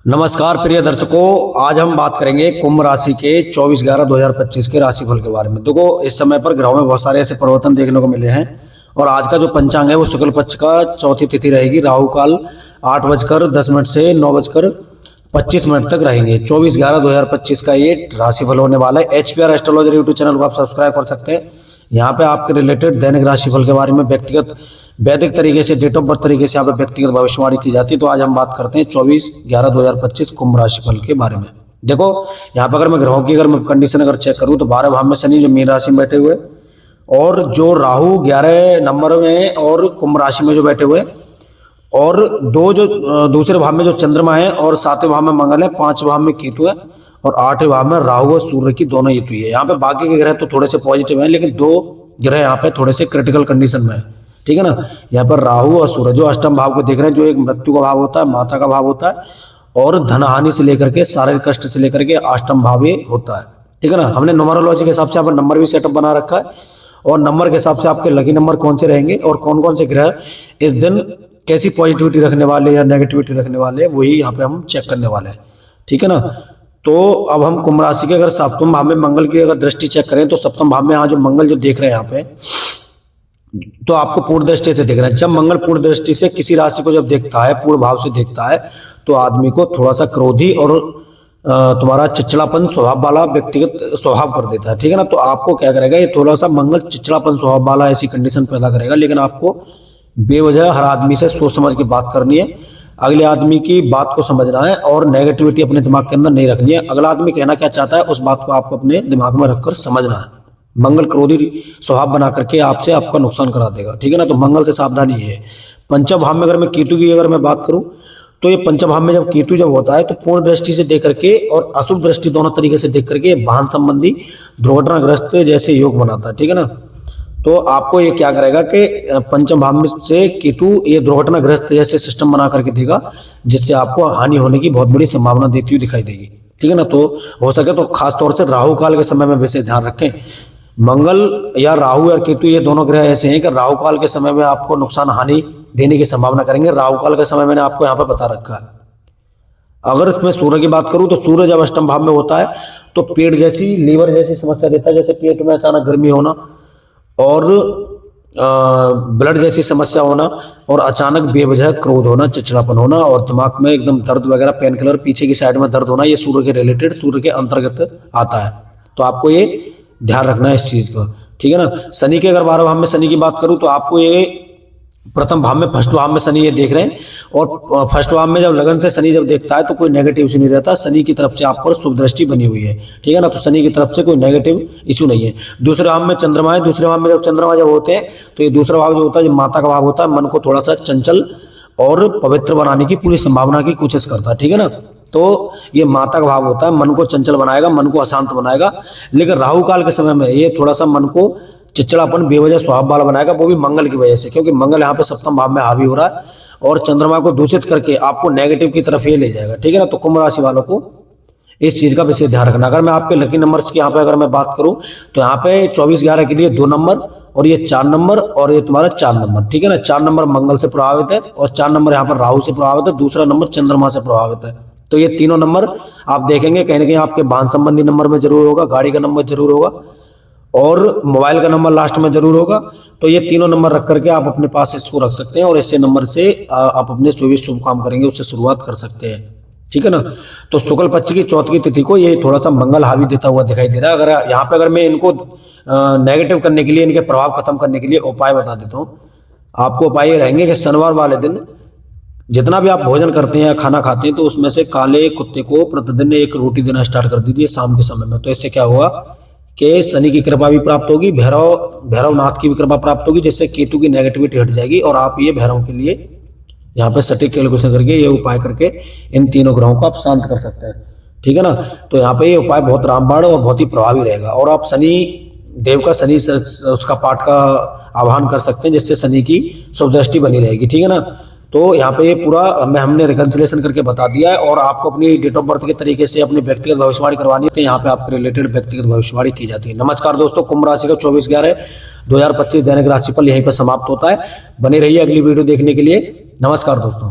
नमस्कार प्रिय दर्शकों, आज हम बात करेंगे कुंभ राशि के 24/11/2025 के राशिफल के बारे में। देखो, इस समय पर ग्रहों में बहुत सारे ऐसे परिवर्तन देखने को मिले हैं और आज का जो पंचांग है वो शुक्ल पक्ष का चौथी तिथि रहेगी। राहु काल 8:10 से 9:25 तक रहेंगे। 24/11/2025 का ये राशिफल होने वाला है। HPR एस्ट्रोलॉजर यूट्यूब चैनल को आप सब्सक्राइब कर सकते हैं। यहाँ पे आपके रिलेटेड दैनिक राशिफल के बारे में व्यक्तिगत वैदिक तरीके से, डेट ऑफ बर्थ तरीके से यहाँ पे व्यक्तिगत भविष्यवाणी की जाती है। तो आज हम बात करते हैं 24/11/2025 कुंभ राशिफल के बारे में। देखो, यहाँ पर अगर मैं ग्रहों की कंडीशन अगर चेक करूँ तो 12 भाव में शनि जो मीन राशि में बैठे हुए, और जो राहु 11 नंबर में और कुंभ राशि में जो बैठे हुए, और दूसरे भाव में जो चंद्रमा है, और 7वें भाव में मंगल है, 5वें भाव में केतु है, और 8वें भाव में राहु और सूर्य की दोनों युति है। यहाँ पे बाकी के ग्रह तो थोड़े से पॉजिटिव हैं, लेकिन दो ग्रह यहाँ पे थोड़े से क्रिटिकल कंडीशन में है। ठीक है ना। यहाँ पर राहु और सूर्य जो अष्टम भाव को देख रहे हैं, जो एक मृत्यु का भाव होता है, माता का भाव होता है, और धन हानि से लेकर के, शारीरिक कष्ट से लेकर के अष्टम भाव ये होता है। ठीक है ना। हमने न्यूमरोलॉजी के हिसाब से यहाँ पर नंबर भी सेटअप बना रखा है, और नंबर के हिसाब से आपके लकी नंबर कौन से रहेंगे और कौन कौन से ग्रह इस दिन कैसी पॉजिटिविटी रखने वाले या नेगेटिविटी रखने वाले, वही यहाँ पे हम चेक करने वाले हैं। ठीक है ना। तो अब हम कुंभ राशि के अगर सप्तम भाव में मंगल की अगर दृष्टि चेक करें तो सप्तम भाव में यहाँ जो मंगल जो देख रहे हैं यहाँ पे, तो आपको पूर्ण दृष्टि से देख रहे हैं। जब मंगल पूर्ण दृष्टि से किसी राशि को जब देखता है, पूर्ण भाव से देखता है, तो आदमी को थोड़ा सा क्रोधी और तुम्हारा चिड़चिड़ापन स्वभाव वाला व्यक्तिगत स्वभाव कर देता है। ठीक है ना। तो आपको क्या करेगा, ये थोड़ा सा मंगल चिड़चिड़ापन स्वभाव वाला ऐसी कंडीशन पैदा करेगा, लेकिन आपको बेवजह हर आदमी से सोच समझ के बात करनी है, अगले आदमी की बात को समझना है, और नेगेटिविटी अपने दिमाग के अंदर नहीं रखनी है। अगला आदमी कहना क्या चाहता है उस बात को आपको अपने दिमाग में रखकर समझना है। मंगल क्रोधी स्वभाव बना करके आपसे आपका नुकसान करा देगा। ठीक है ना। तो मंगल से सावधानी है। पंचम भाव में अगर मैं केतु की अगर मैं बात करूं, तो ये पंचम भाव में जब केतु जब होता है तो पूर्ण दृष्टि से देख करके और अशुभ दृष्टि दोनों तरीके से देख करके वाहन संबंधी दुर्घटनाग्रस्त जैसे योग बनाता है। ठीक है ना। तो आपको ये क्या करेगा कि पंचम भाव में से केतु ये दुर्घटनाग्रस्त जैसे सिस्टम बना करके देगा, जिससे आपको हानि होने की बहुत बड़ी संभावना देती हुई दिखाई देगी। ठीक है ना। तो हो सके तो खास तौर से राहु काल के समय में विशेष ध्यान रखें। मंगल या राहु या केतु ये दोनों ग्रह ऐसे हैं कि राहु काल के समय में आपको नुकसान हानि देने की संभावना करेंगे। राहु काल के समय मैंने आपको यहाँ पर बता रखा है। अगर इसमें सूर्य की बात करूं तो सूर्य जब अष्टम भाव में होता है तो पेट जैसी, लीवर जैसी समस्या देता है, जैसे पेट में अचानक गर्मी होना, और ब्लड जैसी समस्या होना, और अचानक बेवजह क्रोध होना, चिड़चिड़ापन होना, और दिमाग में एकदम दर्द वगैरह, पेन किलर, पीछे की साइड में दर्द होना, ये सूर्य के रिलेटेड, सूर्य के अंतर्गत आता है। तो आपको ये ध्यान रखना है इस चीज का। ठीक है ना। शनि के अगर 12 भाव में शनि की बात करूं तो आपको ये प्रथम भाव में, फर्स्ट भाव में शनि ये देख रहे हैं, और फर्स्ट भाव में जब लगन से शनि जब देखता है तो कोई नेगेटिव इशू नहीं रहता। शनि की तरफ से आप पर शुभ दृष्टि बनी हुई है। ठीक है ना। तो शनि की तरफ से कोई नेगेटिव इशू नहीं है। दूसरे भाव में चंद्रमा है। दूसरे भाव में जब चंद्रमा जब होते हैं तो ये दूसरा भाव जो होता है, जो माता का भाव होता है, मन को थोड़ा सा चंचल और पवित्र बनाने की पूरी संभावना की कोशिश करता है। ठीक है ना। तो ये माता का भाव होता है, मन को चंचल बनाएगा, मन को अशांत बनाएगा। लेकिन राहु काल के समय में ये थोड़ा सा मन को चिड़चिड़ापन बेवजह स्वभाव वाला बनाएगा, वो भी मंगल की वजह से, क्योंकि मंगल यहाँ पे सप्तम भाव में हावी हो रहा है और चंद्रमा को दूषित करके आपको नेगेटिव की तरफ ये ले जाएगा। ठीक है ना। तो कुंभ राशि वालों को इस चीज का विशेष ध्यान रखना। अगर मैं आपके लकी नंबर्स की यहाँ पे अगर मैं बात करूं तो यहाँ पे 24/11 के लिए 2 नंबर, और ये 4 नंबर, और ये तुम्हारा 4 नंबर। ठीक है ना। 4 नंबर मंगल से प्रभावित है, और 4 नंबर यहाँ पर राहु से प्रभावित है, दूसरा नंबर चंद्रमा से प्रभावित है। तो ये तीनों नंबर आप देखेंगे कहीं ना कहीं आपके वाहन संबंधी नंबर में जरूर होगा, गाड़ी का नंबर जरूर होगा, और मोबाइल का नंबर लास्ट में जरूर होगा। तो ये तीनों नंबर रख करके आप अपने पास इसको रख सकते हैं, और इससे नंबर से आप अपने जो भी शुभ काम करेंगे उससे शुरुआत कर सकते हैं। ठीक है ना। तो शुक्ल पक्ष की चौथी तिथि को ये थोड़ा सा मंगल हावी देता हुआ दिखाई दे रहा है। अगर यहाँ पे अगर मैं इनको नेगेटिव करने के लिए, इनके प्रभाव खत्म करने के लिए उपाय बता देता हूँ। आपको उपाय ये रहेंगे कि शनिवार वाले दिन जितना भी आप भोजन करते हैं या खाना खाते हैं, तो उसमें से काले कुत्ते को प्रतिदिन एक रोटी देना स्टार्ट कर दीजिए शाम के समय में। तो इससे क्या हुआ कि शनि की कृपा भी प्राप्त होगी, भैरवनाथ की भी कृपा प्राप्त होगी, जिससे केतु की नेगेटिविटी हट जाएगी, और आप ये भैरव के लिए यहाँ पे सटीक कैलकुलेशन करके ये उपाय करके इन तीनों ग्रहों को आप शांत कर सकते हैं। ठीक है ना। तो यहाँ पे ये उपाय बहुत रामबाण और बहुत ही प्रभावी रहेगा, और आप शनि देव का, शनि उसका पाठ का आह्वान कर सकते हैं, जिससे शनि की शुभ दृष्टि बनी रहेगी। ठीक है ना। तो यहाँ पे ये पूरा हमने रिकंसिलेशन करके बता दिया है, और आपको अपनी डेट ऑफ बर्थ के तरीके से अपनी व्यक्तिगत भविष्यवाणी करवानी है, तो यहाँ पे आपके रिलेटेड व्यक्तिगत भविष्यवाणी की जाती है। नमस्कार दोस्तों, कुंभ राशि का 24/11/2025 दैनिक राशिफल यहीं पर समाप्त होता है। बने रहिए अगली वीडियो देखने के लिए। नमस्कार दोस्तों।